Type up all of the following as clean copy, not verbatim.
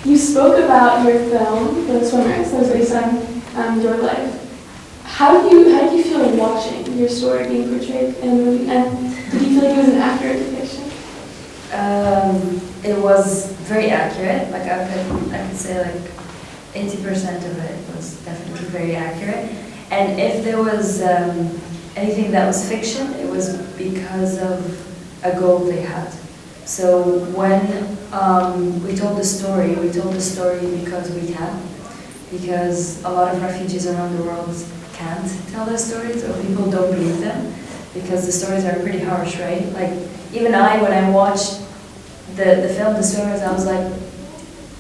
You spoke about your film, The Swimmers, that was based on your life. How did you feel watching your story being portrayed in a movie? And did you feel like it was an accurate depiction? It was very accurate. Like I could say like 80% of it was definitely very accurate. And if there was anything that was fiction, it was because of a goal they had. So when we told the story because we can. Because a lot of refugees around the world can't tell their stories, or people don't believe them, because the stories are pretty harsh, right? Like, even when I watched the film, The Swimmers, I was like,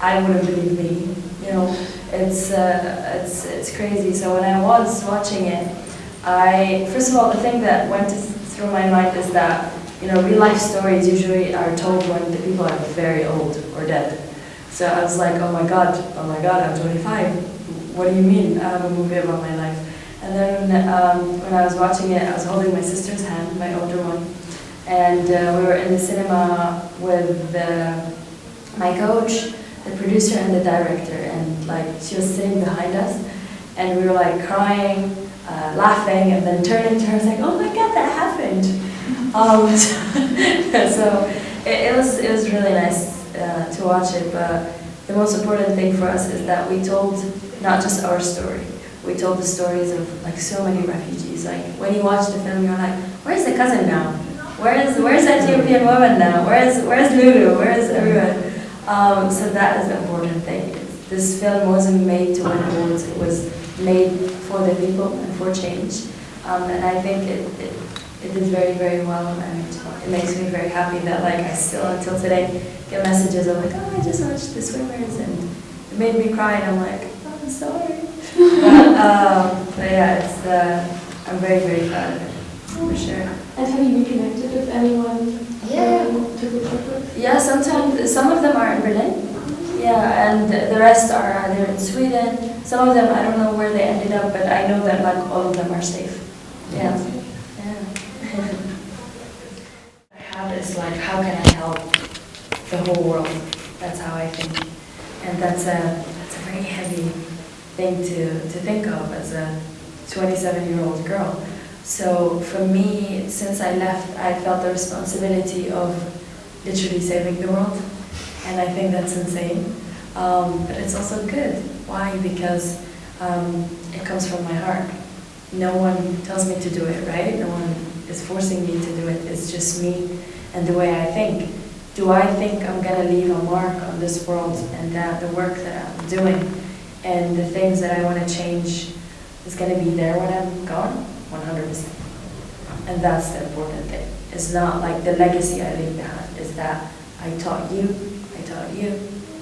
I wouldn't believe me, you know, it's crazy. So when I was watching it, first of all, the thing that went through my mind is that, you know, real life stories usually are told when the people are very old or dead. So I was like, oh my god, I'm 25. What do you mean? I have a movie about my life. And then when I was watching it, I was holding my sister's hand, my older one, and we were in the cinema with my coach, the producer, and the director, and like she was sitting behind us, and we were like crying, laughing, and then turning to her and saying, "Oh my God, that happened!" So it was really nice to watch it. But the most important thing for us is that we told not just our story. We told the stories of like so many refugees. Like when you watch the film, you're like, "Where's the cousin now? Where's that Ethiopian woman now? Where's Lulu? Where's everyone?" So that is the important thing. This film wasn't made to win awards. It was made for the people and for change. And I think it did very, very well, and it makes me very happy that like I still until today get messages of like, "Oh, I just watched The Swimmers and it made me cry," and I'm like, "Oh, I'm sorry." But yeah, I'm very, very proud of it, for sure. And have you reconnected with anyone? Yeah. To the trip with? Yeah, sometimes, some of them are in Berlin. Yeah, and the rest are either in Sweden. Some of them, I don't know where they ended up, but I know that like all of them are safe. Yeah. Yeah. I have is like, how can I help the whole world? That's how I think. And that's a very heavy thing to think of as a 27-year-old girl. So for me, since I left, I felt the responsibility of literally saving the world. And I think that's insane. But it's also good. Why? Because it comes from my heart. No one tells me to do it, right? No one is forcing me to do it. It's just me and the way I think. Do I think I'm going to leave a mark on this world, and that the work that I'm doing and the things that I want to change is going to be there when I'm gone? 100%. And that's the important thing. It's not like the legacy I leave behind. It's that I taught you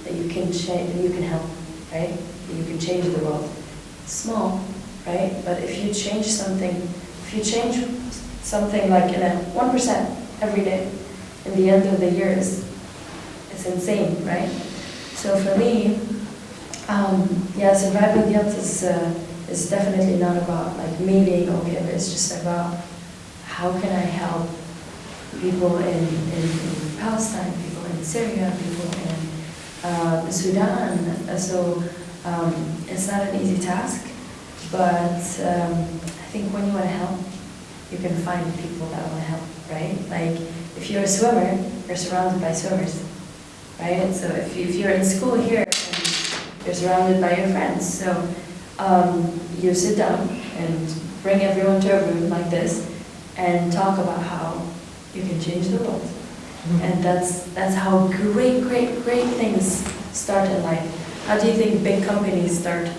that you can change, that you can help, right? That you can change the world. Small, right? But if you change something like in a 1% every day, in the end of the year, it's insane, right? So for me, survival guilt is definitely not about like me being okay, but it's just about how can I help people in Palestine, people in Syria, people in Sudan. So it's not an easy task, but I think when you want to help, you can find people that want to help, right? Like if you're a swimmer, you're surrounded by swimmers, right? So if you're in school here, you're surrounded by your friends. So you sit down and bring everyone to a room like this and talk about how you can change the world. And that's how great things start in life. How do you think big companies start?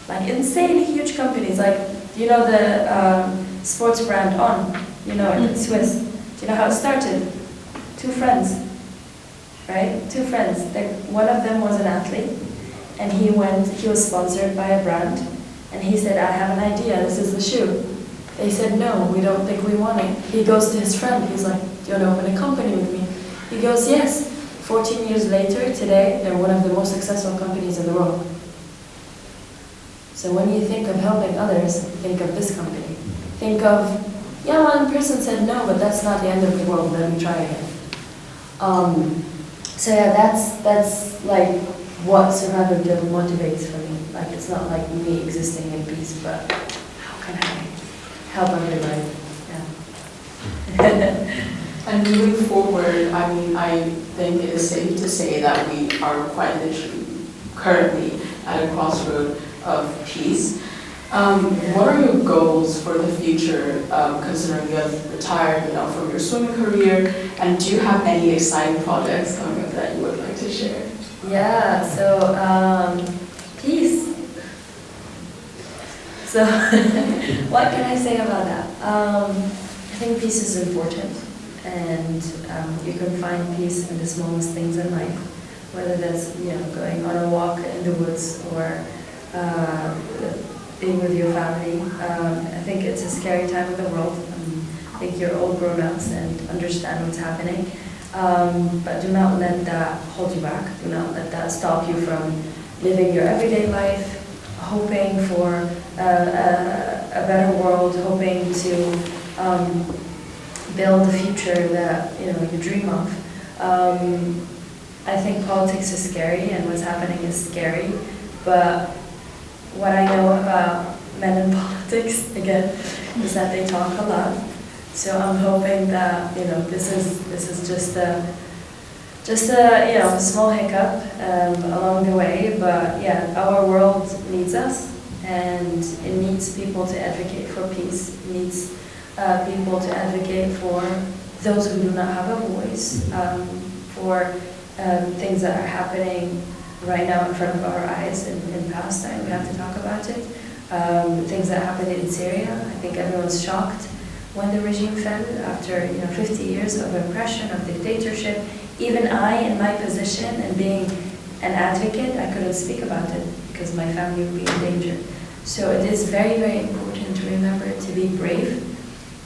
Like insanely huge companies, like, you know the sports brand On, you know, it's Swiss. Do you know how it started? 2 friends, right? 2 friends. One of them was an athlete, and he was sponsored by a brand, and he said, "I have an idea, this is the shoe." They said, "No, we don't think we want it." He goes to his friend, he's like, "Do you want to open a company with me?" He goes, "Yes." 14 years later, today, they're one of the most successful companies in the world. So when you think of helping others, think of this company. Think of, yeah, one person said no, but that's not the end of the world, let me try again. So yeah, that's like what survival guilt motivates for me. Like, it's not like me existing in peace, but how can I help everybody? Yeah. And moving forward, I mean, I think it is safe to say that we are quite literally currently at a crossroad of peace. What are your goals for the future, considering you have retired, from your swimming career, and do you have any exciting projects coming up that you would like to share? Yeah, so peace. So what can I say about that? I think peace is important, and you can find peace in the smallest things in life, whether that's going on a walk in the woods or being with your family. I think it's a scary time in the world. I think you're all grown-ups and understand what's happening. But do not let that hold you back. Do not let that stop you from living your everyday life, hoping for a better world, hoping to build the future that you dream of. I think politics is scary and what's happening is scary, but what I know about men in politics, again, is that they talk a lot. So I'm hoping that this is just a small hiccup along the way. But yeah, our world needs us, and it needs people to advocate for peace. It needs people to advocate for those who do not have a voice, for things that are happening right now in front of our eyes in Palestine. We have to talk about it. Things that happened in Syria. I think everyone's shocked when the regime fell after 50 years of oppression, of dictatorship. Even I, in my position and being an advocate, I couldn't speak about it because my family would be in danger. So it is very, very important to remember to be brave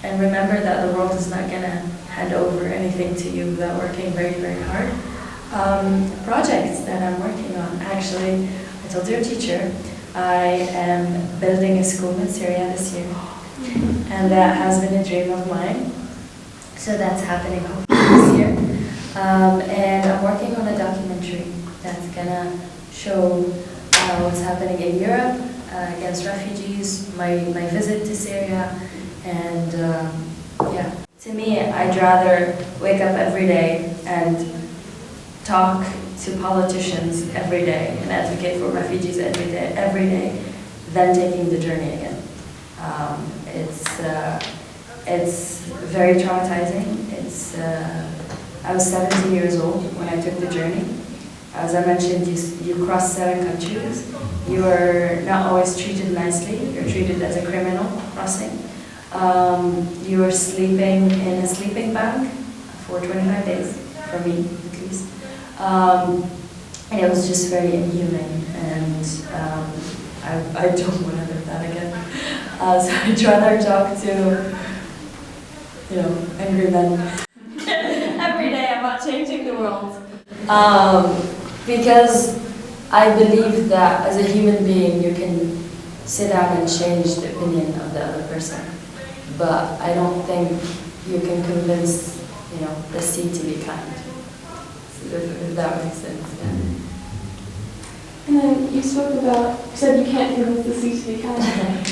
and remember that the world is not going to hand over anything to you without working very, very hard. Projects that I'm working on, actually, I told your teacher, I am building a school in Syria this year, and that has been a dream of mine. So that's happening hopefully this year. And I'm working on a documentary that's gonna show what's happening in Europe against refugees, my visit to Syria, and yeah. To me, I'd rather wake up every day and talk to politicians every day and advocate for refugees every day than taking the journey again. It's very traumatizing. I was 17 years old when I took the journey. As I mentioned, you cross 7 countries. You are not always treated nicely. You're treated as a criminal crossing. You are sleeping in a sleeping bag for 25 days, for me at least. And it was just very inhumane, and I don't want to live that again. So I'd rather talk to, angry men. Every day I'm not changing the world. Because I believe that as a human being you can sit down and change the opinion of the other person. But I don't think you can convince, the sea to be kind. If that makes sense, yeah. And then you said you can't convince the sea to be kind.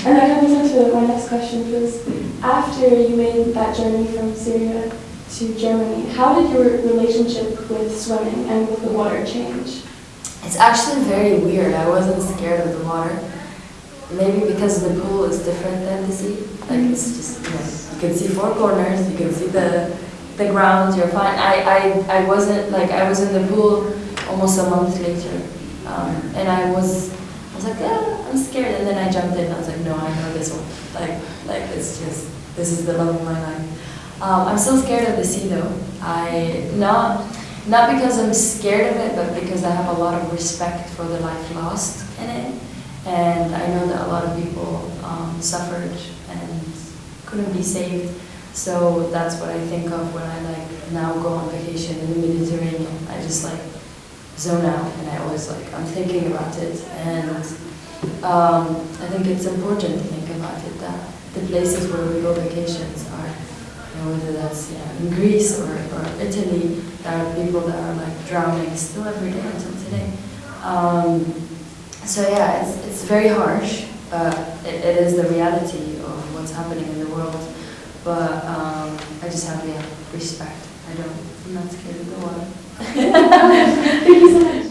And that comes into my next question, because after you made that journey from Syria to Germany, how did your relationship with swimming and with the water change? It's actually very weird. I wasn't scared of the water. Maybe because the pool is different than the sea. Like, it's just, you can see 4 corners, you can see the ground, you're fine. I wasn't, I was in the pool almost a month later. And I was like, I'm scared. And then I jumped in, I was like, no, I know this one. It's just, this is the love of my life. I'm still scared of the sea though. Not because I'm scared of it, but because I have a lot of respect for the life lost in it. And I know that a lot of people suffered and couldn't be saved. So that's what I think of when I now go on vacation in the Mediterranean. I just zone out, and I always I'm thinking about it. And I think it's important to think about it, that the places where we go vacations are, whether that's in Greece or Italy, there are people that are drowning still every day until today. So yeah, it's very harsh, but it is the reality of what's happening in the world. But I just have respect. I'm not scared of the water. Thank you so much.